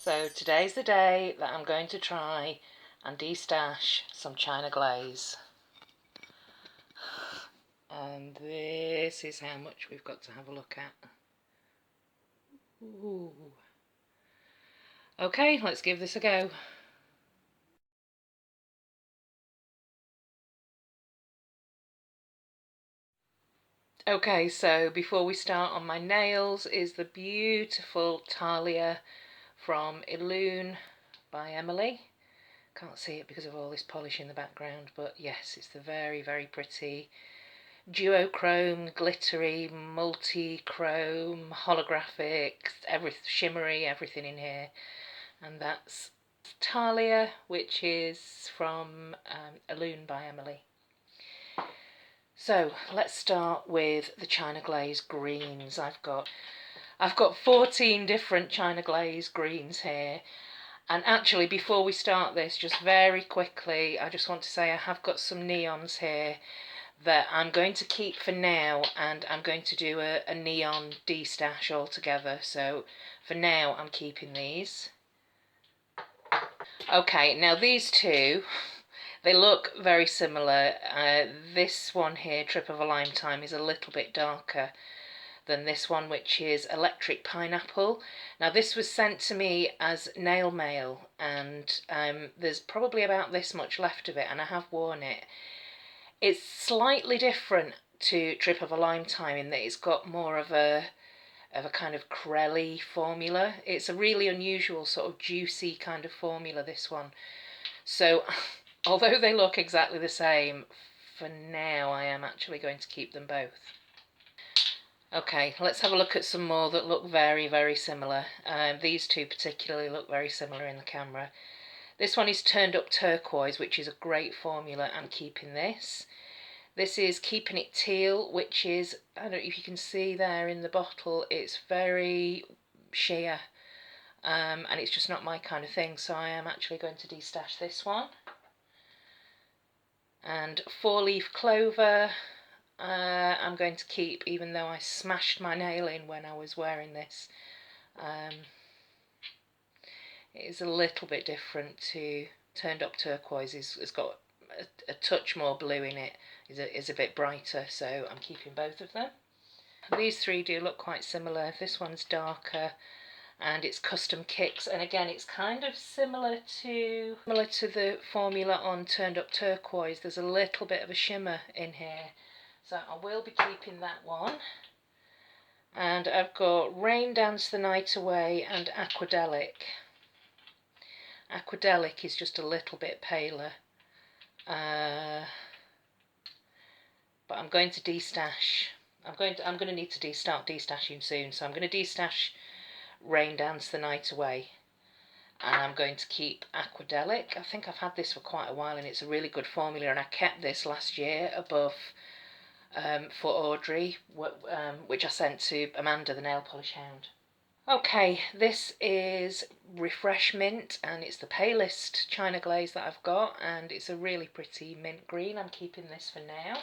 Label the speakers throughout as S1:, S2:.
S1: So today's the day that I'm going to try and destash some China Glaze. And this is how much we've got to have a look at. Ooh. Okay, let's give this a go. Okay, so before we start, on my nails is the beautiful Tahlia from Elune by Emily. Can't see it because of all this polish in the background, but yes, it's the very, very pretty duochrome, glittery, multi-chrome, holographic, shimmery, everything in here. And that's Tahlia, which is from Elune by Emily. So let's start with the China Glaze greens. I've got 14 different China Glaze greens here. And actually, before we start this, just very quickly, I just want to say I have got some neons here that I'm going to keep for now, and I'm going to do a neon destash altogether. So for now, I'm keeping these. Okay, now these two, they look very similar. This one here, Trip of a Lifetime, is a little bit darker than this one, which is Electric Pineapple. Now this was sent to me as nail mail, and there's probably about this much left of it, and I have worn it. It's slightly different to Trip of a Lifetime in that it's got more of a kind of crelly formula. It's a really unusual sort of juicy kind of formula, this one. So although they look exactly the same, for now I am actually going to keep them both. Okay, let's have a look at some more that look very, very similar. These two particularly look very similar in the camera. This one is Turned Up Turquoise, which is a great formula. I'm keeping this. This is Keeping It Teal, which is, I don't know if you can see there in the bottle, it's very sheer. And it's just not my kind of thing, so I am actually going to destash this one. And Four Leaf Clover, I'm going to keep, even though I smashed my nail in when I was wearing this. It is a little bit different to Turned Up Turquoise. It's got a touch more blue in it, is a bit brighter, so I'm keeping both of them. These three do look quite similar. This one's darker and it's Custom Kicks, and again it's kind of similar to the formula on Turned Up Turquoise. There's a little bit of a shimmer in here, so I will be keeping that one. And I've got Rain Dance the Night Away and Aquadelic. Aquadelic is just a little bit paler, but I'm going to destash. I'm going to need to start destashing soon, so I'm going to destash Rain Dance the Night Away, and I'm going to keep Aquadelic. I think I've had this for quite a while, and it's a really good formula, and I kept this last year above for Audrey, which I sent to Amanda, the nail polish hound. Okay, this is Refresh Mint, and it's the palest China Glaze that I've got, and it's a really pretty mint green. I'm keeping this for now.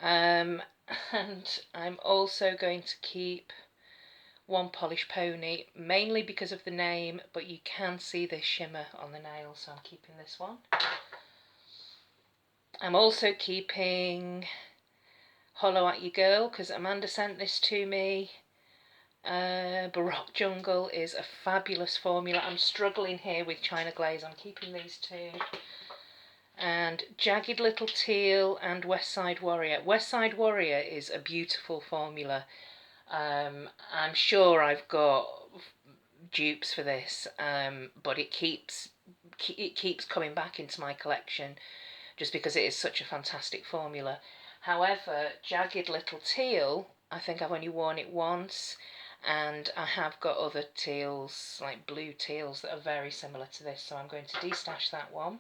S1: And I'm also going to keep One Polish Pony, mainly because of the name, but you can see this shimmer on the nail, so I'm keeping this one. I'm also keeping Hollow at Your Girl, because Amanda sent this to me. Baroque Jungle is a fabulous formula. I'm struggling here with China Glaze. I'm keeping these two. And Jagged Little Teal and West Side Warrior. West Side Warrior is a beautiful formula. I'm sure I've got dupes for this, but it keeps coming back into my collection just because it is such a fantastic formula. However, Jagged Little Teal, I think I've only worn it once, and I have got other teals, like blue teals, that are very similar to this, so I'm going to destash that one.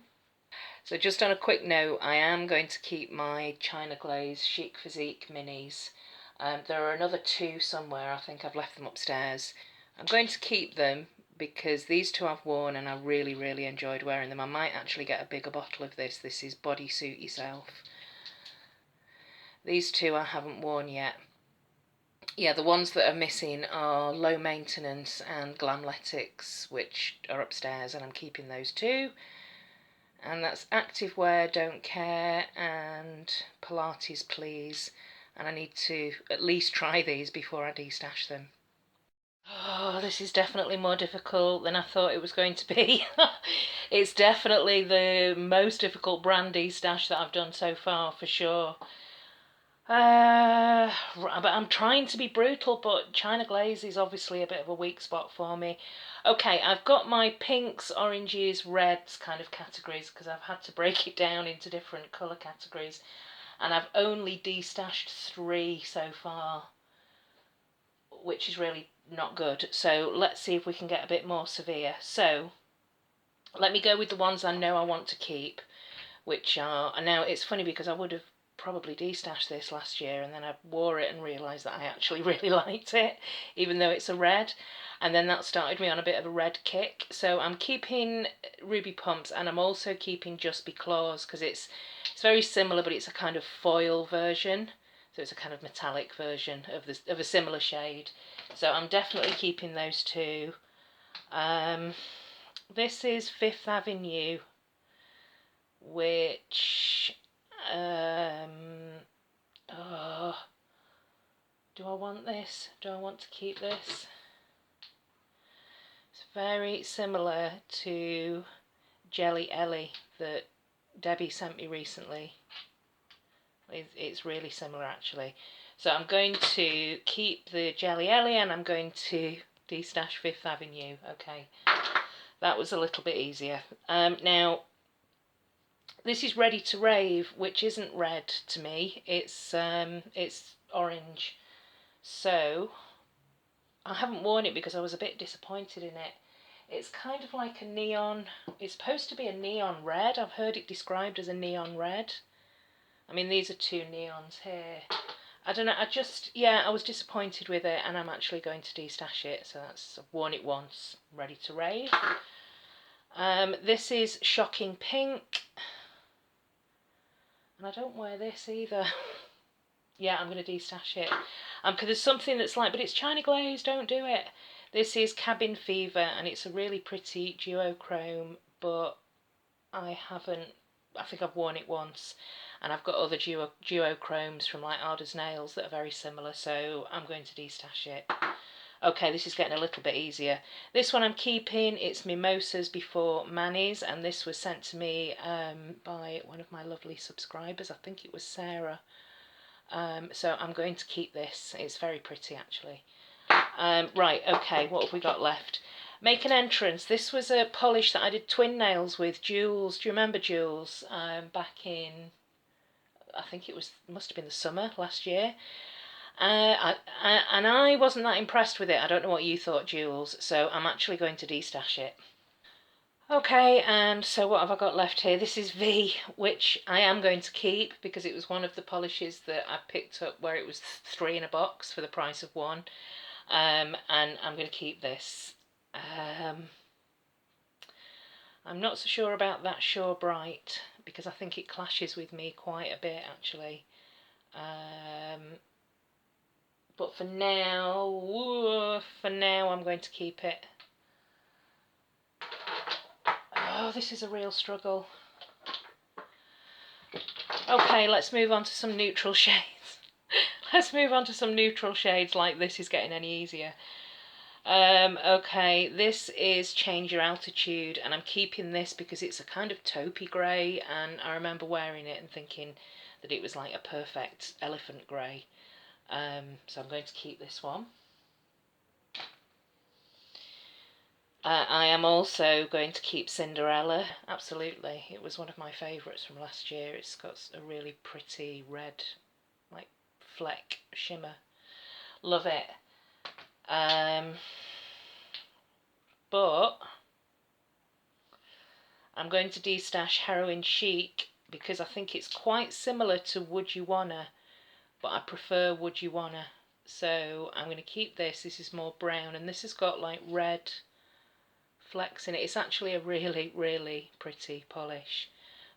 S1: So just on a quick note, I am going to keep my China Glaze Chic Physique minis. There are another two somewhere. I think I've left them upstairs. I'm going to keep them because these two I've worn and I really, really enjoyed wearing them. I might actually get a bigger bottle of this. This is Bodysuit Yourself. These two I haven't worn yet. Yeah, the ones that are missing are Low Maintenance and Glamletics, which are upstairs, and I'm keeping those two. And that's Activewear, Don't Care, and Pilates, Please. And I need to at least try these before I destash them. Oh, this is definitely more difficult than I thought it was going to be. It's definitely the most difficult brand destash that I've done so far, for sure. But I'm trying to be brutal, but China Glaze is obviously a bit of a weak spot for me. Okay, I've got my pinks, oranges, reds kind of categories because I've had to break it down into different colour categories, and I've only destashed 3 so far, which is really not good. So let's see if we can get a bit more severe. So let me go with the ones I know I want to keep, which are, now it's funny because I would have probably destashed this last year and then I wore it and realised that I actually really liked it, even though it's a red. And then that started me on a bit of a red kick. So I'm keeping Ruby Pumps, and I'm also keeping Just Be Claws because it's very similar, but it's a kind of foil version. So it's a kind of metallic version of a similar shade. So I'm definitely keeping those two. Um, this is Fifth Avenue, which oh, do I want this? Do I want to keep this? It's very similar to Jelly Ellie that Debbie sent me recently. It's really similar actually. So I'm going to keep the Jelly Ellie and I'm going to destash Fifth Avenue. Okay, that was a little bit easier. Now this is Ready to Rave, which isn't red to me. It's orange. So I haven't worn it because I was a bit disappointed in it. It's kind of like a neon, it's supposed to be a neon red. I've heard it described as a neon red. I mean, these are 2 neons here. I don't know, I was disappointed with it and I'm actually going to destash it. So I've worn it once, Ready to Rave. This is Shocking Pink. And I don't wear this either. Yeah, I'm going to destash it. Because there's something that's like, but it's China Glaze, don't do it. This is Cabin Fever, and it's a really pretty duochrome, but I think I've worn it once, and I've got other duochromes from like Arda's Nails that are very similar, so I'm going to destash it. Okay, this is getting a little bit easier. This one I'm keeping, it's Mimosas Before Manis, and this was sent to me by one of my lovely subscribers. I think it was Sarah. So I'm going to keep this. It's very pretty actually. Right, okay, what have we got left? Make an Entrance. This was a polish that I did twin nails with, Jules. Do you remember Jules? Back in, I think must have been the summer last year. And I wasn't that impressed with it. I don't know what you thought, Jules. So I'm actually going to destash it. Okay, and so what have I got left here? This is V, which I am going to keep because it was one of the polishes that I picked up where it was 3 in a box for the price of 1. And I'm going to keep this. I'm not so sure about that Sure Bright because I think it clashes with me quite a bit actually. But for now, I'm going to keep it. Oh, this is a real struggle. Okay, let's move on to some neutral shades. Let's move on to some neutral shades, like this is getting any easier. Okay, this is Change Your Altitude, and I'm keeping this because it's a kind of taupey grey, and I remember wearing it and thinking that it was like a perfect elephant grey. So I'm going to keep this one. I am also going to keep Cinderella. Absolutely, it was one of my favourites from last year. It's got a really pretty red, like fleck shimmer. Love it. But I'm going to destash Heroin Chic because I think it's quite similar to Would You Wanna, but I prefer Would You Wanna. So I'm going to keep this. This is more brown, and this has got like red flecks in it. It's actually a really, really pretty polish,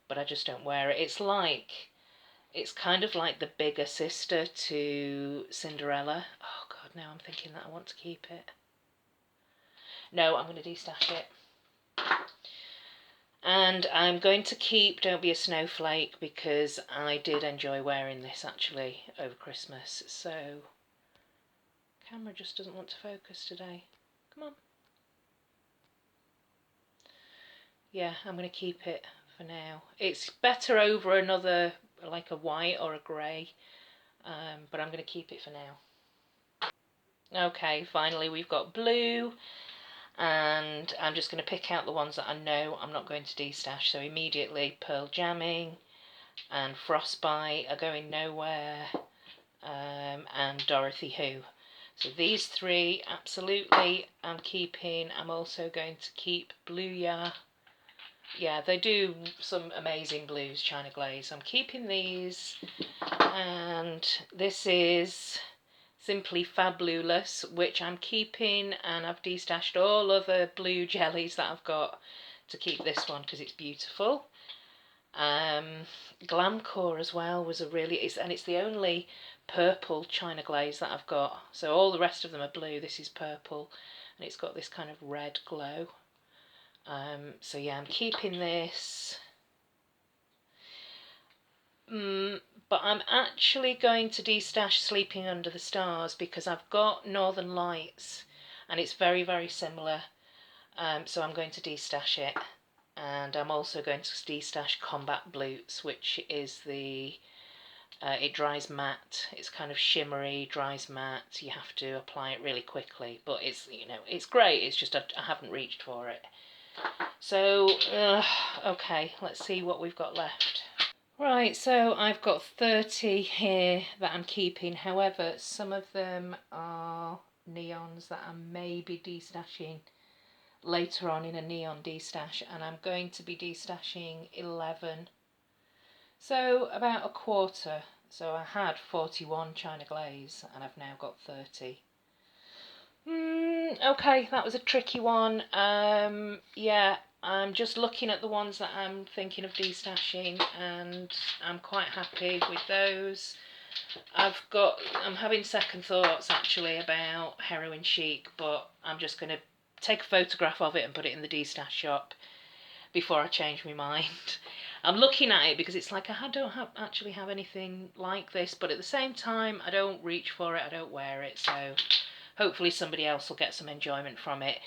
S1: but I just don't wear it. It's kind of like the bigger sister to Cinderella. Oh now I'm thinking that I want to keep it. No, I'm going to destash it. And I'm going to keep Don't Be a Snowflake because I did enjoy wearing this actually over Christmas. So, camera just doesn't want to focus today. Come on. Yeah, I'm going to keep it for now. It's better over another, like a white or a grey, but I'm going to keep it for now. Okay, finally we've got blue, and I'm just going to pick out the ones that I know I'm not going to destash. So immediately Pearl Jamming and Frostbite are going nowhere, and Dorothy Who. So these three absolutely I'm keeping. I'm also going to keep Blue Ya. Yeah, they do some amazing blues, China Glaze. I'm keeping these, and this is Simply Fabulous, which I'm keeping, and I've destashed all other blue jellies that I've got to keep this one because it's beautiful. Glamcore as well was a really, it's the only purple China Glaze that I've got. So all the rest of them are blue. This is purple, and it's got this kind of red glow. So yeah, I'm keeping this. But I'm actually going to destash Sleeping Under the Stars because I've got Northern Lights, and it's very, very similar. So I'm going to destash it. And I'm also going to destash Combat Blutes, which is the, it dries matte. It's kind of shimmery, dries matte. You have to apply it really quickly, but it's, you know, it's great. It's just I haven't reached for it. So, okay, let's see what we've got left. Right, so I've got 30 here that I'm keeping. However, some of them are neons that I may be destashing later on in a neon destash, and I'm going to be destashing 11. So about a quarter. So I had 41 China Glaze and I've now got 30. Okay, that was a tricky one. Yeah, I'm just looking at the ones that I'm thinking of destashing, and I'm quite happy with those. I'm having second thoughts actually about Heroin Chic, but I'm just going to take a photograph of it and put it in the Destash Shop before I change my mind. I'm looking at it because it's like I don't actually have anything like this, but at the same time I don't reach for it, I don't wear it, so hopefully somebody else will get some enjoyment from it.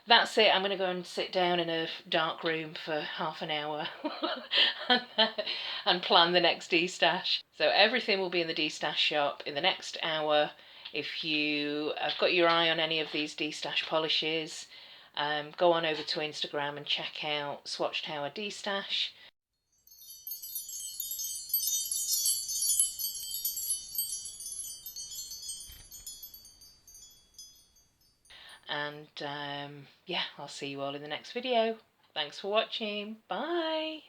S1: That's it. I'm going to go and sit down in a dark room for half an hour and plan the next destash. So everything will be in the Destash Shop in the next hour. If you have got your eye on any of these destash polishes, go on over to Instagram and check out Swatch Tower Destash. And yeah, I'll see you all in the next video. Thanks for watching. Bye.